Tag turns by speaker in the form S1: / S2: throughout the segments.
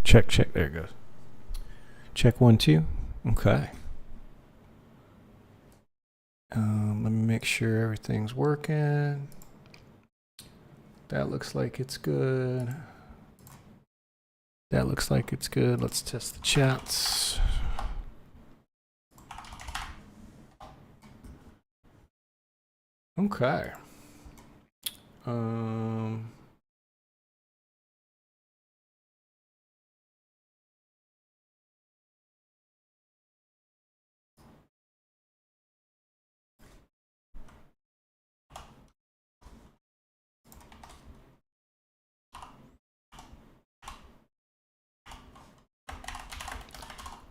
S1: Check, check. There it goes. Check 1, 2. Okay. Let me make sure everything's working. That looks like it's good. That looks like it's good. Let's test the chats. Okay.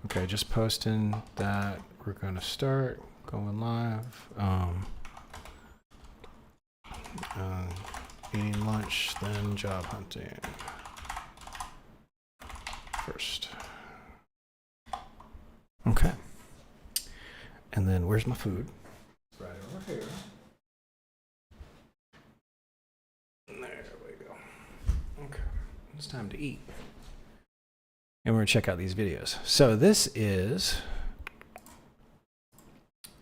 S1: Okay, just posting that we're going to start going live. Eating lunch, then job hunting. First. Okay. And then where's my food? Right over here. There we go. Okay. It's time to eat. And we're going to check out these videos. So this is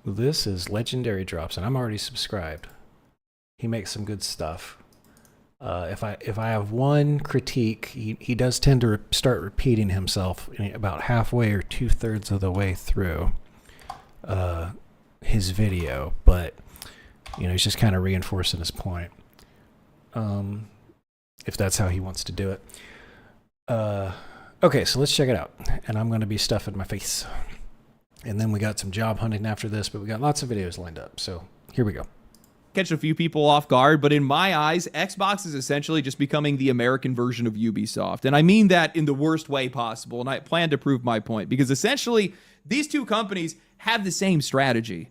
S1: Legendary Drops, and I'm already subscribed. He makes some good stuff. If I have one critique, he does tend to start repeating himself about halfway or 2/3 of the way through his video, but he's just kind of reinforcing his point. If that's how he wants to do it. Okay, so let's check it out. And I'm going to be stuffing my face. And then we got some job hunting after this, but we got lots of videos lined up. So here we go.
S2: Catch a few people off guard, but in my eyes, Xbox is essentially just becoming the American version of Ubisoft. And I mean that in the worst way possible. And I plan to prove my point because essentially these two companies have the same strategy.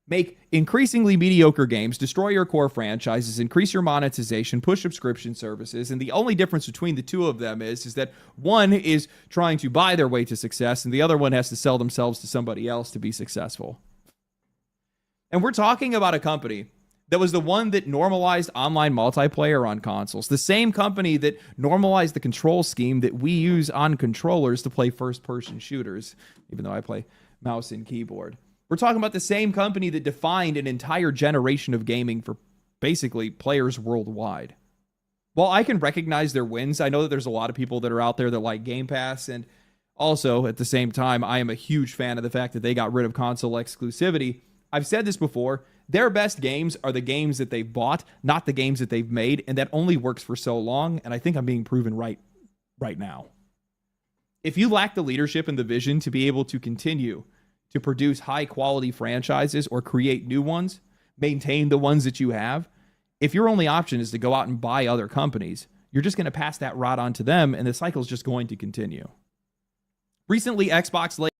S2: Make increasingly mediocre games, destroy your core franchises, increase your monetization, push subscription services. And the only difference between the two of them is that one is trying to buy their way to success and the other one has to sell themselves to somebody else to be successful. And we're talking about a company that was the one that normalized online multiplayer on consoles. The same company that normalized the control scheme that we use on controllers to play first-person shooters, even though I play mouse and keyboard. We're talking about the same company that defined an entire generation of gaming for basically players worldwide. While I can recognize their wins, I know that there's a lot of people that are out there that like Game Pass, and also at the same time, I am a huge fan of the fact that they got rid of console exclusivity. I've said this before, their best games are the games that they've bought, not the games that they've made, and that only works for so long, and I think I'm being proven right now. If you lack the leadership and the vision to be able to continue to produce high-quality franchises or create new ones, maintain the ones that you have, if your only option is to go out and buy other companies, you're just going to pass that rod on to them, and the cycle's just going to continue. Recently, Xbox laid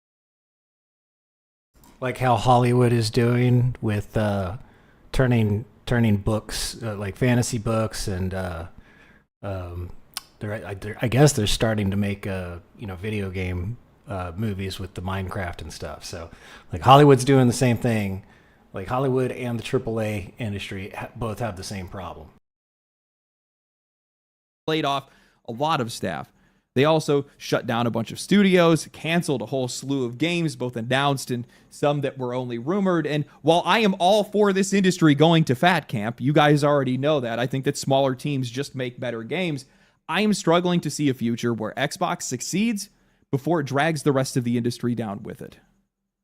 S1: Like how Hollywood is doing with turning books, like fantasy books, and I guess they're starting to make video game movies with the Minecraft and stuff. So like Hollywood's doing the same thing. Like Hollywood and the AAA industry both have the same problem.
S2: Laid off a lot of staff. They also shut down a bunch of studios, canceled a whole slew of games, both announced and some that were only rumored. And while I am all for this industry going to fat camp, you guys already know that. I think that smaller teams just make better games. I am struggling to see a future where Xbox succeeds before it drags the rest of the industry down with it.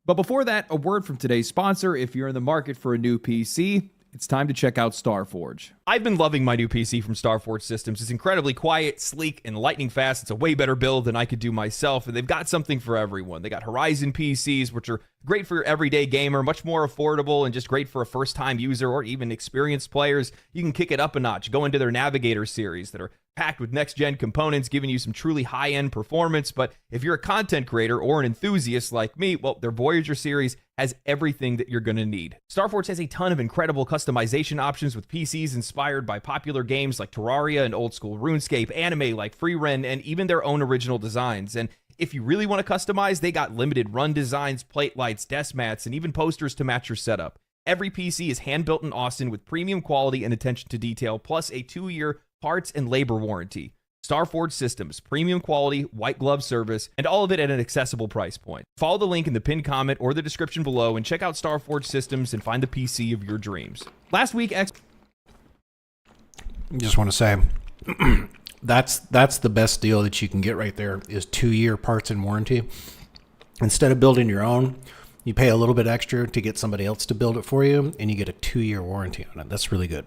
S2: But before that, a word from today's sponsor. If you're in the market for a new PC, it's time to check out StarForge.
S3: I've been loving my new PC from StarForge Systems. It's incredibly quiet, sleek, and lightning fast. It's a way better build than I could do myself, and they've got something for everyone. They got Horizon PCs, which are great for your everyday gamer, much more affordable, and just great for a first-time user or even experienced players. You can kick it up a notch, go into their Navigator series that are packed with next-gen components, giving you some truly high-end performance. But if you're a content creator or an enthusiast like me, well, their Voyager series has everything that you're going to need. StarForge has a ton of incredible customization options with PCs inspired by popular games like Terraria and old-school RuneScape, anime like FreeRen, and even their own original designs. And if you really want to customize, they got limited run designs, plate lights, desk mats, and even posters to match your setup. Every PC is hand-built in Austin with premium quality and attention to detail, plus a 2-year parts and labor warranty. Starforge Systems, premium quality, white glove service, and all of it at an accessible price point. Follow the link in the pinned comment or the description below and check out Starforge Systems and find the PC of your dreams.
S2: Last week,
S1: Just want to say, that's the best deal that you can get right there is 2-year parts and warranty. Instead of building your own, you pay a little bit extra to get somebody else to build it for you, and you get a 2-year warranty on it. That's really good.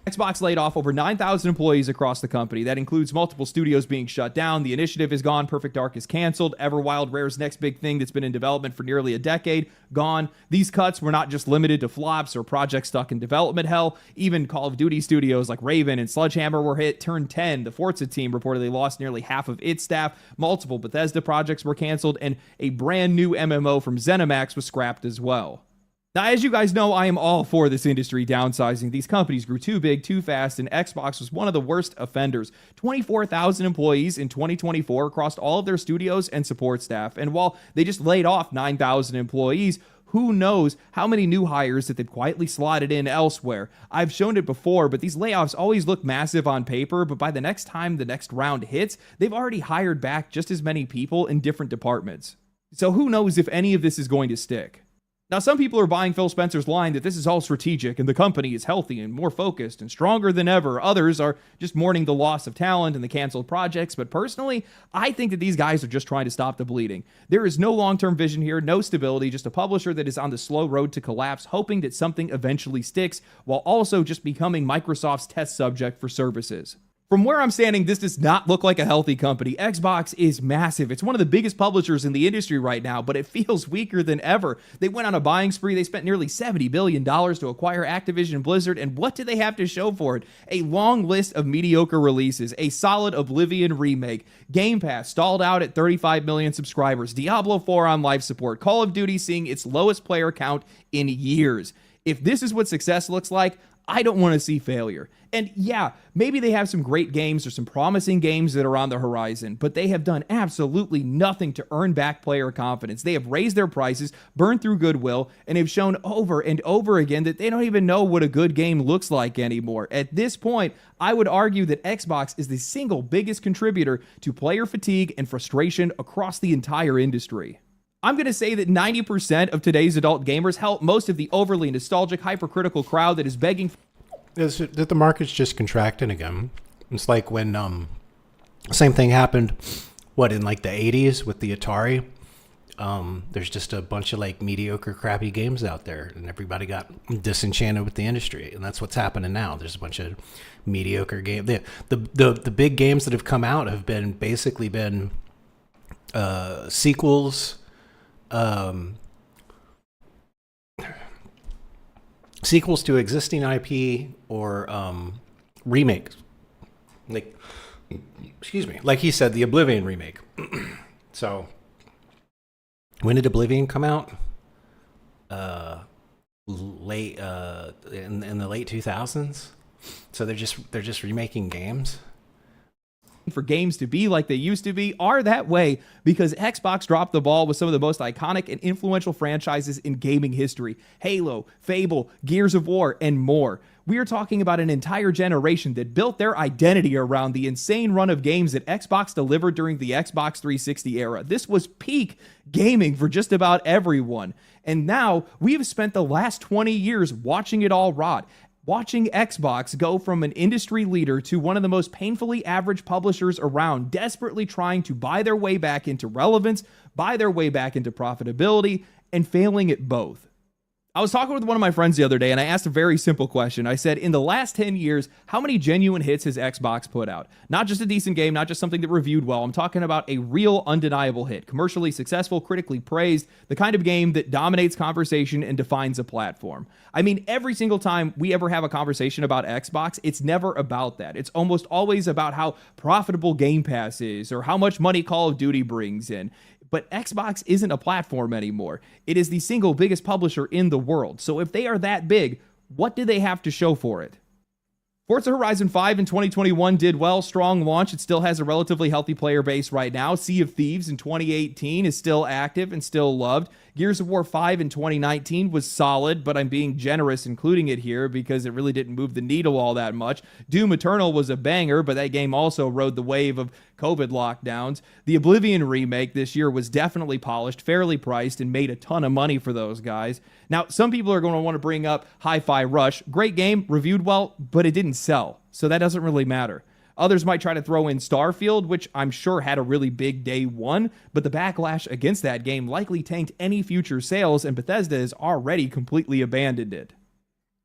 S2: Xbox laid off over 9,000 employees across the company. That includes multiple studios being shut down. The Initiative is gone. Perfect Dark is canceled. Everwild, Rare's next big thing that's been in development for nearly a decade, gone. These cuts were not just limited to flops or projects stuck in development hell. Even Call of Duty studios like Raven and Sledgehammer were hit. Turn 10, the Forza team, reportedly lost nearly half of its staff. Multiple Bethesda projects were canceled, and a brand new MMO from ZeniMax was scrapped as well. Now, as you guys know, I am all for this industry downsizing. These companies grew too big, too fast, and Xbox was one of the worst offenders. 24,000 employees in 2024 across all of their studios and support staff. And while they just laid off 9,000 employees, who knows how many new hires that they've quietly slotted in elsewhere. I've shown it before, but these layoffs always look massive on paper, but by the next time the next round hits, they've already hired back just as many people in different departments. So who knows if any of this is going to stick. Now, some people are buying Phil Spencer's line that this is all strategic and the company is healthy and more focused and stronger than ever. Others are just mourning the loss of talent and the canceled projects. But personally, I think that these guys are just trying to stop the bleeding. There is no long-term vision here, no stability, just a publisher that is on the slow road to collapse, hoping that something eventually sticks, while also just becoming Microsoft's test subject for services. From where I'm standing, this does not look like a healthy company. Xbox is massive. It's one of the biggest publishers in the industry right now, but it feels weaker than ever. They went on a buying spree. They spent nearly $70 billion to acquire Activision Blizzard, and what do they have to show for it? A long list of mediocre releases, a solid Oblivion remake, Game Pass stalled out at 35 million subscribers, Diablo 4 on life support, Call of Duty seeing its lowest player count in years. If this is what success looks like, I don't want to see failure. And yeah, maybe they have some great games or some promising games that are on the horizon, but they have done absolutely nothing to earn back player confidence. They have raised their prices, burned through goodwill, and have shown over and over again that they don't even know what a good game looks like anymore. At this point, I would argue that Xbox is the single biggest contributor to player fatigue and frustration across the entire industry. I'm going to say that 90% of today's adult gamers, hell, most of the overly nostalgic, hypercritical crowd that is begging
S1: Is it that the market's just contracting again? It's like when same thing happened, in like the 80s with the Atari. There's just a bunch of like mediocre, crappy games out there, and everybody got disenchanted with the industry, and that's what's happening now. There's a bunch of mediocre games. The big games that have come out have basically been sequels. Sequels to existing IP or remakes. Like, excuse me, like he said, the Oblivion remake. So, when did Oblivion come out? Late in the late 2000s. So they're just remaking games.
S2: for games to be like they used to be are that way because Xbox dropped the ball with some of the most iconic and influential franchises in gaming history. Halo, Fable, Gears of War, and more. We are talking about an entire generation that built their identity around the insane run of games that Xbox delivered during the Xbox 360 era. This was peak gaming for just about everyone. And now we have spent the last 20 years watching it all rot. Watching Xbox go from an industry leader to one of the most painfully average publishers around, desperately trying to buy their way back into relevance, buy their way back into profitability, and failing at both. I was talking with one of my friends the other day and I asked a very simple question. I said, in the last 10 years, how many genuine hits has Xbox put out? Not just a decent game, not just something that reviewed well. I'm talking about a real undeniable hit, commercially successful, critically praised, the kind of game that dominates conversation and defines a platform. I mean, every single time we ever have a conversation about Xbox, it's never about that. It's almost always about how profitable Game Pass is or how much money Call of Duty brings in. But Xbox isn't a platform anymore. It is the single biggest publisher in the world. So if they are that big, what do they have to show for it? Forza Horizon 5 in 2021 did well, strong launch. It still has a relatively healthy player base right now. Sea of Thieves in 2018 is still active and still loved. Gears of War 5 in 2019 was solid, but I'm being generous including it here because it really didn't move the needle all that much. Doom Eternal was a banger, but that game also rode the wave of COVID lockdowns. The Oblivion remake this year was definitely polished, fairly priced, and made a ton of money for those guys. Now, some people are going to want to bring up Hi-Fi Rush. Great game, reviewed well, but it didn't sell, so that doesn't really matter. Others might try to throw in Starfield, which I'm sure had a really big day one, but the backlash against that game likely tanked any future sales, and Bethesda has already completely abandoned it.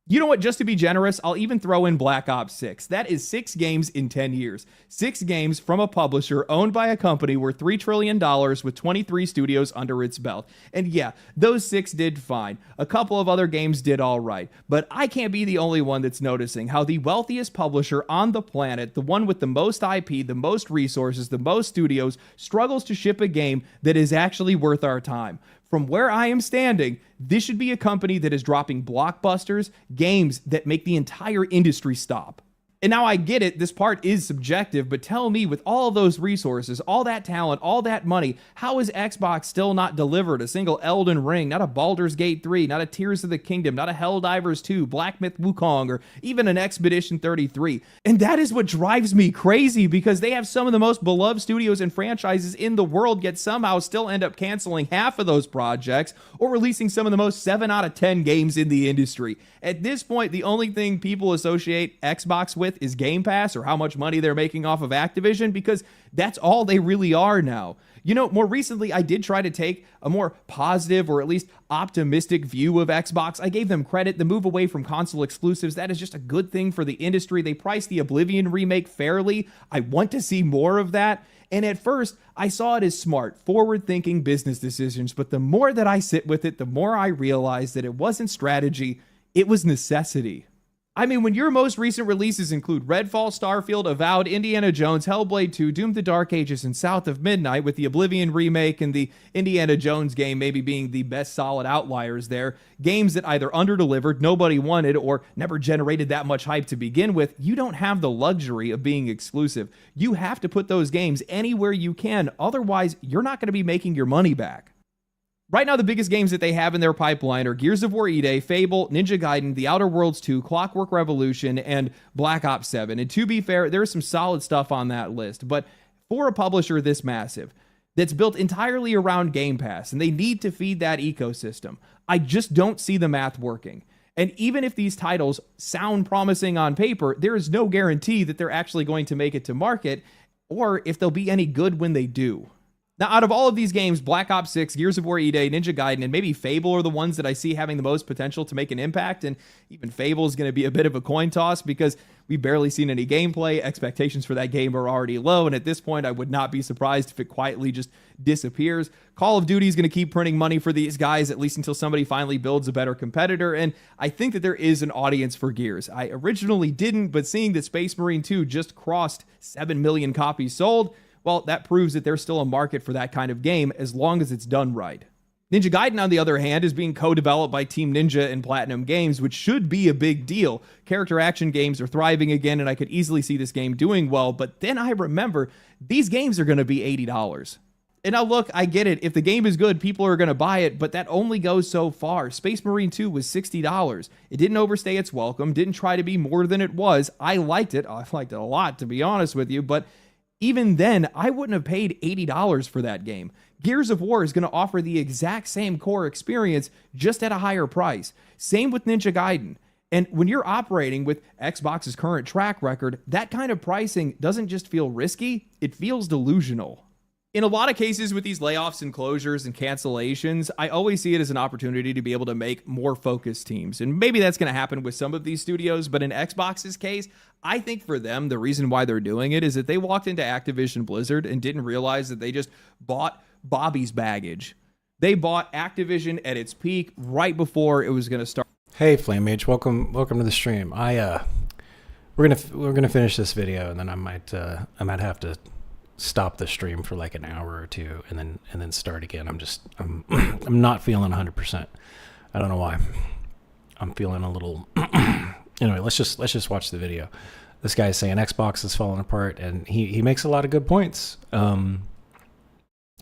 S2: You know what? Just to be generous, I'll even throw in Black Ops 6. That is 6 games in 10 years. 6 games from a publisher owned by a company worth $3 trillion with 23 studios under its belt. And yeah, those 6 did fine. A couple of other games did all right. But I can't be the only one that's noticing how the wealthiest publisher on the planet, the one with the most IP, the most resources, the most studios, struggles to ship a game that is actually worth our time. From where I am standing, this should be a company that is dropping blockbusters, games that make the entire industry stop. And now I get it, this part is subjective, but tell me, with all those resources, all that talent, all that money, how is Xbox still not delivered a single Elden Ring, not a Baldur's Gate 3, not a Tears of the Kingdom, not a Helldivers 2, Black Myth Wukong, or even an Expedition 33? And that is what drives me crazy, because they have some of the most beloved studios and franchises in the world, yet somehow still end up canceling half of those projects, or releasing some of the most 7 out of 10 games in the industry. At this point, the only thing people associate Xbox with is Game Pass, or how much money they're making off of Activision, because that's all they really are now. You know, more recently, I did try to take a more positive, or at least optimistic view of Xbox. I gave them credit. The move away from console exclusives, that is just a good thing for the industry. They priced the Oblivion remake fairly. I want to see more of that. And at first, I saw it as smart, forward-thinking business decisions, but the more that I sit with it, the more I realize that it wasn't strategy, it was necessity. I mean, when your most recent releases include Redfall, Starfield, Avowed, Indiana Jones, Hellblade 2, Doom the Dark Ages, and South of Midnight, with the Oblivion remake and the Indiana Jones game maybe being the best solid outliers there, games that either underdelivered, nobody wanted, or never generated that much hype to begin with, you don't have the luxury of being exclusive. You have to put those games anywhere you can, otherwise you're not going to be making your money back. Right now, the biggest games that they have in their pipeline are Gears of War EA, Fable, Ninja Gaiden, The Outer Worlds 2, Clockwork Revolution, and Black Ops 7. And to be fair, there's some solid stuff on that list. But for a publisher this massive, that's built entirely around Game Pass, and they need to feed that ecosystem, I just don't see the math working. And even if these titles sound promising on paper, there is no guarantee that they're actually going to make it to market, or if they'll be any good when they do. Now, out of all of these games, Black Ops 6, Gears of War EA, Ninja Gaiden, and maybe Fable are the ones that I see having the most potential to make an impact, and even Fable is going to be a bit of a coin toss because we've barely seen any gameplay. Expectations for that game are already low, and at this point, I would not be surprised if it quietly just disappears. Call of Duty is going to keep printing money for these guys, at least until somebody finally builds a better competitor, and I think that there is an audience for Gears. I originally didn't, but seeing that Space Marine 2 just crossed 7 million copies sold, well, that proves that there's still a market for that kind of game as long as it's done right. Ninja Gaiden, on the other hand, is being co-developed by Team Ninja and Platinum Games, which should be a big deal. Character action games are thriving again, and I could easily see this game doing well, but then I remember these games are going to be $80. And now look, I get it. If the game is good, people are going to buy it, but that only goes so far. Space Marine 2 was $60. It didn't overstay its welcome, didn't try to be more than it was. I liked it. I liked it a lot, to be honest with you, but even then, I wouldn't have paid $80 for that game. Gears of War is going to offer the exact same core experience, just at a higher price. Same with Ninja Gaiden. And when you're operating with Xbox's current track record, that kind of pricing doesn't just feel risky, it feels delusional. In a lot of cases with these layoffs and closures and cancellations, I always see it as an opportunity to be able to make more focused teams. And maybe that's going to happen with some of these studios, but in Xbox's case, I think for them, the reason why they're doing it is that they walked into Activision Blizzard and didn't realize that they just bought Bobby's baggage. They bought Activision at its peak right before it was going to start.
S1: Hey, Flame Mage, welcome to the stream. We're gonna finish this video, and then I might have to stop the stream for like an hour or two, and then start again. I'm not feeling 100%. I don't know why. I'm feeling a little. Anyway, let's just watch the video. This guy is saying Xbox is falling apart, and he makes a lot of good points.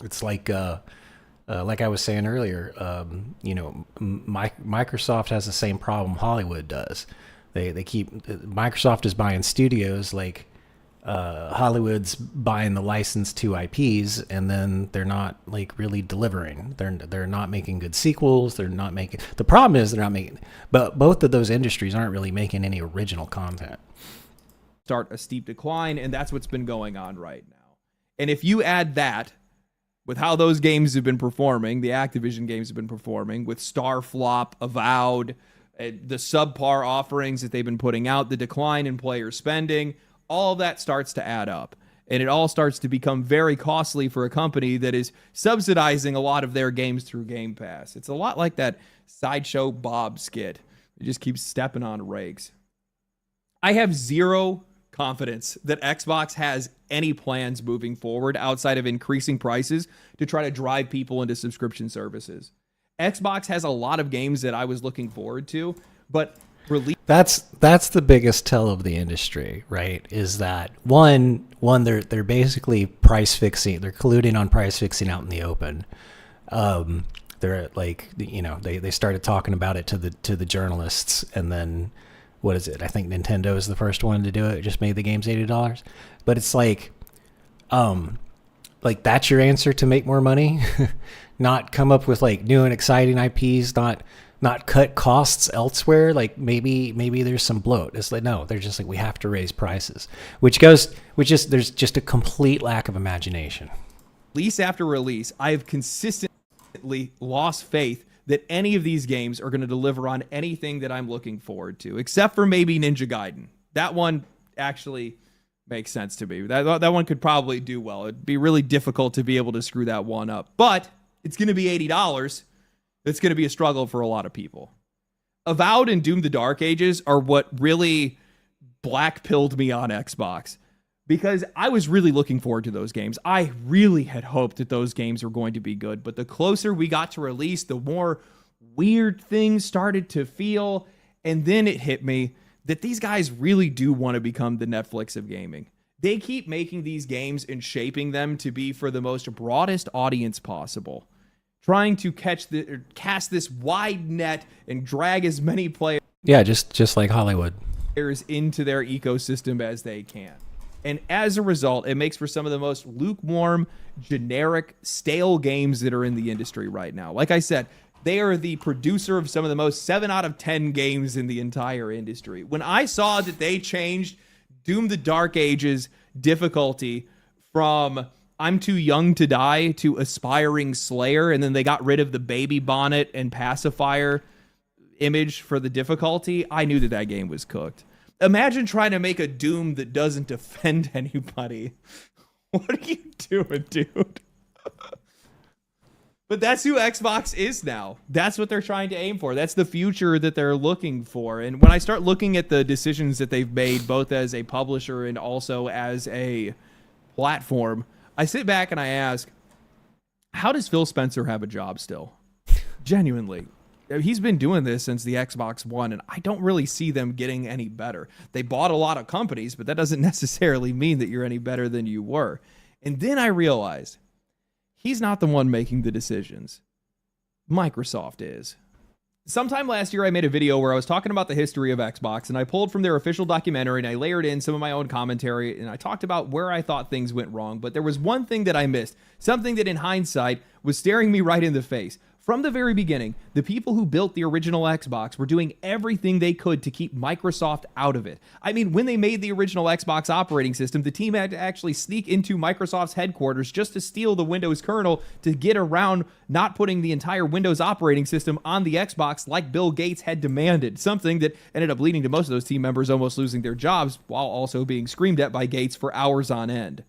S1: It's like like I was saying earlier, Microsoft has the same problem Hollywood does. They keep Microsoft is buying studios like Hollywood's buying the license to IPs, and then they're not like really delivering. They're not making good sequels. They're not making. The problem is they're not making. But both of those industries aren't really making any original content.
S2: Start a steep decline, and that's what's been going on right now. And if you add that with how those games have been performing, the Activision games have been performing, with Starflop, Avowed, the subpar offerings that they've been putting out, the decline in player spending, all of that starts to add up. And it all starts to become very costly for a company that is subsidizing a lot of their games through Game Pass. It's a lot like that Sideshow Bob skit. It just keeps stepping on rakes. I have zero confidence that Xbox has any plans moving forward outside of increasing prices to try to drive people into subscription services. Xbox has a lot of games that I was looking forward to, but
S1: that's the biggest tell of the industry, right? Is that one they're basically price fixing. They're colluding on price fixing out in the open. They're like, they started talking about it to the journalists, and then what is it? I think Nintendo is the first one to do it. It just made the games $80. But it's like that's your answer to make more money? Not come up with like new and exciting IPs, not cut costs elsewhere. Like maybe there's some bloat. It's like, no, they're just like, we have to raise prices, there's just a complete lack of imagination.
S2: Release after release, I have consistently lost faith that any of these games are going to deliver on anything that I'm looking forward to, except for maybe Ninja Gaiden. That one actually makes sense to me. That one could probably do well. It'd be really difficult to be able to screw that one up, but it's going to be $80. It's going to be a struggle for a lot of people. Avowed and Doom the Dark Ages are what really black-pilled me on Xbox, because I was really looking forward to those games. I really had hoped that those games were going to be good, but the closer we got to release, the more weird things started to feel, and then it hit me that these guys really do want to become the Netflix of gaming. They keep making these games and shaping them to be for the most broadest audience possible, trying to cast this wide net and drag as many players
S1: just like Hollywood
S2: into their ecosystem as they can. And as a result, it makes for some of the most lukewarm, generic, stale games that are in the industry right now. Like I said, they are the producer of some of the most 7 out of 10 games in the entire industry. When I saw that they changed Doom the Dark Ages difficulty from I'm Too Young to Die to Aspiring Slayer, and then they got rid of the baby bonnet and pacifier image for the difficulty, I knew that game was cooked. Imagine trying to make a Doom that doesn't offend anybody. What are you doing, dude? But that's who Xbox is now. That's what they're trying to aim for. That's the future that they're looking for. And when I start looking at the decisions that they've made, both as a publisher and also as a platform, I sit back and I ask, how does Phil Spencer have a job still? Genuinely. He's been doing this since the Xbox One, and I don't really see them getting any better. They bought a lot of companies, but that doesn't necessarily mean that you're any better than you were. And then I realized he's not the one making the decisions. Microsoft is. Sometime last year, I made a video where I was talking about the history of Xbox, and I pulled from their official documentary, and I layered in some of my own commentary, and I talked about where I thought things went wrong. But there was one thing that I missed, something that in hindsight was staring me right in the face. From the very beginning, the people who built the original Xbox were doing everything they could to keep Microsoft out of it. I mean, when they made the original Xbox operating system, the team had to actually sneak into Microsoft's headquarters just to steal the Windows kernel to get around not putting the entire Windows operating system on the Xbox like Bill Gates had demanded, something that ended up leading to most of those team members almost losing their jobs while also being screamed at by Gates for hours on end.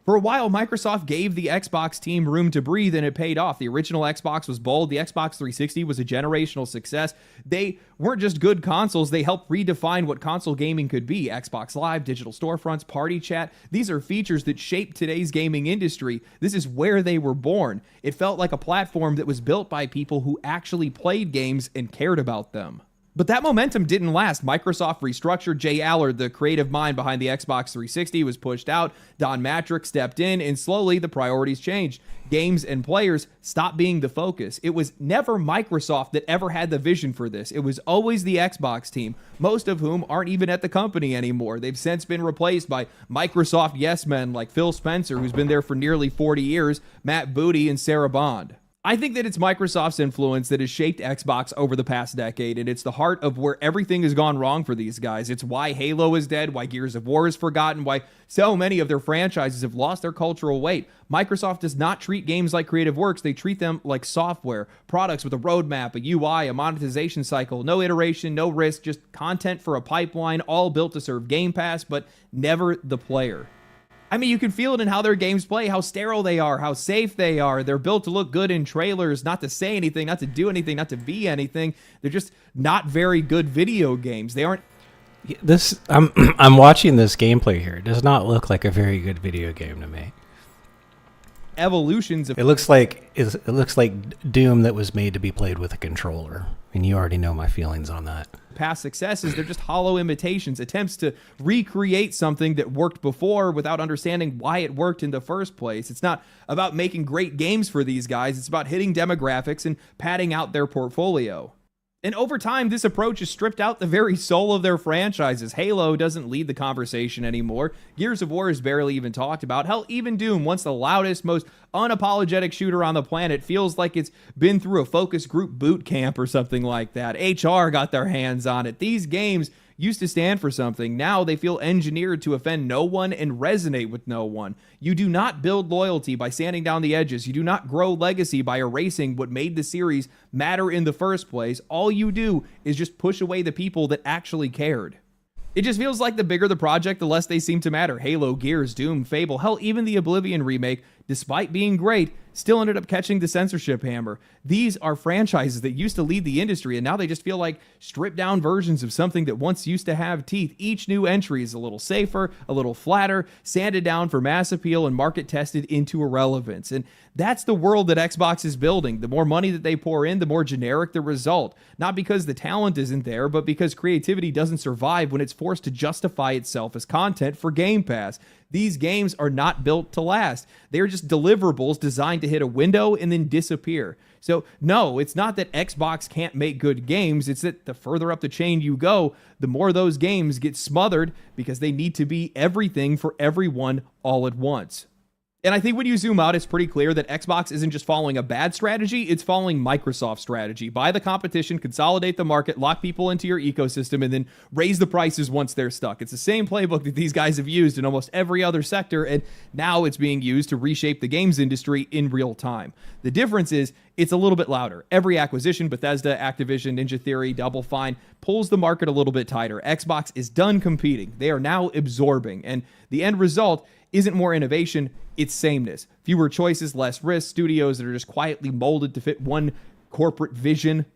S2: For a while, Microsoft gave the Xbox team room to breathe, and it paid off. The original Xbox was bold. The Xbox 360 was a generational success. They weren't just good consoles. They helped redefine what console gaming could be. Xbox Live, digital storefronts, party chat. These are features that shape today's gaming industry. This is where they were born. It felt like a platform that was built by people who actually played games and cared about them. But that momentum didn't last. Microsoft restructured. Jay Allard, the creative mind behind the Xbox 360, was pushed out. Don Matrick stepped in, and slowly the priorities changed. Games and players stopped being the focus. It was never Microsoft that ever had the vision for this. It was always the Xbox team, most of whom aren't even at the company anymore. They've since been replaced by Microsoft yes men like Phil Spencer, who's been there for nearly 40 years, Matt Booty, and Sarah Bond. I think that it's Microsoft's influence that has shaped Xbox over the past decade, and it's the heart of where everything has gone wrong for these guys. It's why Halo is dead, why Gears of War is forgotten, why so many of their franchises have lost their cultural weight. Microsoft does not treat games like creative works. They treat them like software, products with a roadmap, a UI, a monetization cycle, no iteration, no risk, just content for a pipeline, all built to serve Game Pass, but never the player. I mean, you can feel it in how their games play, how sterile they are, how safe they are. They're built to look good in trailers, not to say anything, not to do anything, not to be anything. They're just not very good video games. They aren't.
S1: This I'm watching this gameplay here. It does not look like a very good video game to me.
S2: Evolutions of
S1: It looks like Doom that was made to be played with a controller, and you already know my feelings on that.
S2: past successes. They're just hollow imitations, attempts to recreate something that worked before without understanding why it worked in the first place. It's not about making great games for these guys. It's about hitting demographics and padding out their portfolio. And over time, this approach has stripped out the very soul of their franchises. Halo doesn't lead the conversation anymore. Gears of War is barely even talked about. Hell, even Doom, once the loudest, most unapologetic shooter on the planet, feels like it's been through a focus group boot camp or something like that. HR got their hands on it. These games used to stand for something. Now they feel engineered to offend no one and resonate with no one. You do not build loyalty by sanding down the edges. You do not grow legacy by erasing what made the series matter in the first place. All you do is just push away the people that actually cared. It just feels like the bigger the project, the less they seem to matter. Halo, Gears, Doom, Fable, hell, even the Oblivion remake, despite being great, still ended up catching the censorship hammer. These are franchises that used to lead the industry, and now they just feel like stripped down versions of something that once used to have teeth. Each new entry is a little safer, a little flatter, sanded down for mass appeal and market tested into irrelevance. And that's the world that Xbox is building. The more money that they pour in, the more generic the result. Not because the talent isn't there, but because creativity doesn't survive when it's forced to justify itself as content for Game Pass. These games are not built to last. They're just deliverables designed to hit a window and then disappear. So no, it's not that Xbox can't make good games. It's that the further up the chain you go, the more those games get smothered because they need to be everything for everyone all at once. And I think when you zoom out, it's pretty clear that Xbox isn't just following a bad strategy, it's following Microsoft's strategy. Buy the competition, consolidate the market, lock people into your ecosystem, and then raise the prices once they're stuck. It's the same playbook that these guys have used in almost every other sector, and now it's being used to reshape the games industry in real time. The difference is it's a little bit louder. Every acquisition, Bethesda, Activision, Ninja Theory, Double Fine, pulls the market a little bit tighter. Xbox is done competing. They are now absorbing, and the end result isn't more innovation, it's sameness. Fewer choices, less risk, studios that are just quietly molded to fit one corporate vision.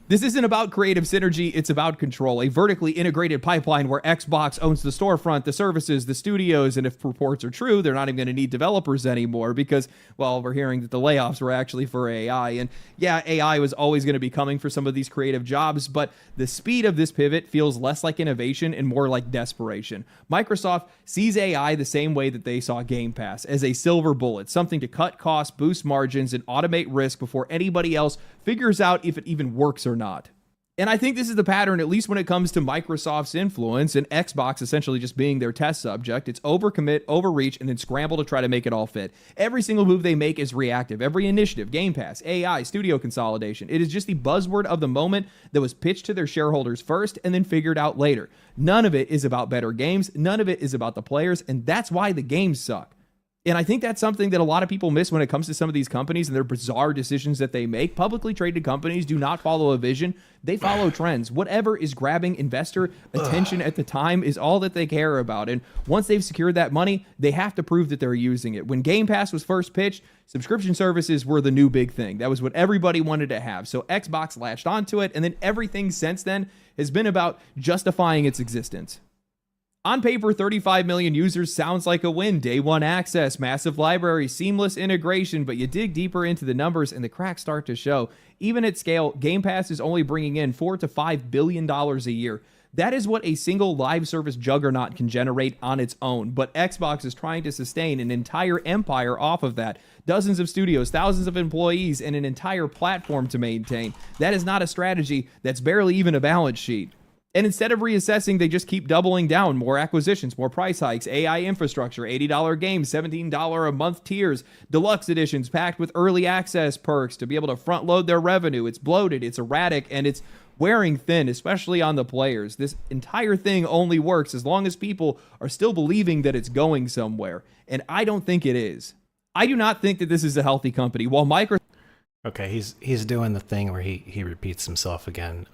S2: This isn't about creative synergy, it's about control. A vertically integrated pipeline where Xbox owns the storefront, the services, the studios, and if reports are true, they're not even going to need developers anymore because, well, we're hearing that the layoffs were actually for AI. And yeah, AI was always going to be coming for some of these creative jobs, but the speed of this pivot feels less like innovation and more like desperation. Microsoft sees AI the same way that they saw Game Pass, as a silver bullet, something to cut costs, boost margins, and automate risk before anybody else figures out if it even works or not. And I think this is the pattern, at least when it comes to Microsoft's influence and Xbox essentially just being their test subject. It's overcommit, overreach, and then scramble to try to make it all fit. Every single move they make is reactive. Every initiative, Game Pass, AI, studio consolidation. It is just the buzzword of the moment that was pitched to their shareholders first and then figured out later. None of it is about better games. None of it is about the players, and that's why the games suck. And I think that's something that a lot of people miss when it comes to some of these companies and their bizarre decisions that they make. Publicly traded companies do not follow a vision. They follow trends. Whatever is grabbing investor attention at the time is all that they care about. And once they've secured that money, they have to prove that they're using it. When Game Pass was first pitched, subscription services were the new big thing. That was what everybody wanted to have. So Xbox latched onto it, and then everything since then has been about justifying its existence. On paper, 35 million users sounds like a win. Day one access, massive library, seamless integration, but you dig deeper into the numbers and the cracks start to show. Even at scale, Game Pass is only bringing in $4 to $5 billion a year. That is what a single live service juggernaut can generate on its own, but Xbox is trying to sustain an entire empire off of that. Dozens of studios, thousands of employees, and an entire platform to maintain. That is not a strategy. That's barely even a balance sheet. And instead of reassessing, they just keep doubling down. More acquisitions, more price hikes, AI infrastructure, $80 games, $17 a month tiers, deluxe editions packed with early access perks to be able to front load their revenue. It's bloated, it's erratic, and it's wearing thin, especially on the players. This entire thing only works as long as people are still believing that it's going somewhere. And I don't think it is. I do not think that this is a healthy company. While Microsoft...
S1: Okay, he's doing the thing where he repeats himself again.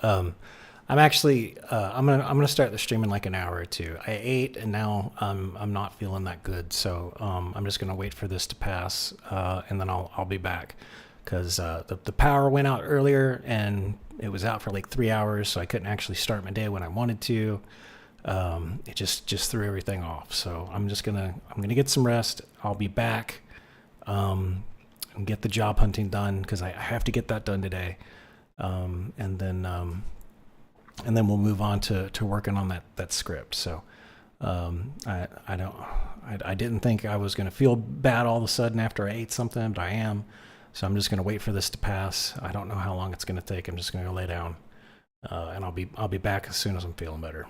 S1: I'm actually I'm gonna start the stream in like an hour or two. I ate and now I'm not feeling that good, so I'm just gonna wait for this to pass and then I'll be back because the power went out earlier and it was out for like 3 hours, so I couldn't actually start my day when I wanted to. It just threw everything off. So I'm gonna get some rest. I'll be back and get the job hunting done because I have to get that done today, and then we'll move on to working on that script. So I didn't think I was going to feel bad all of a sudden after I ate something, but I am. So I'm just going to wait for this to pass. I don't know how long it's going to take. I'm just going to go lay down, and I'll be back as soon as I'm feeling better.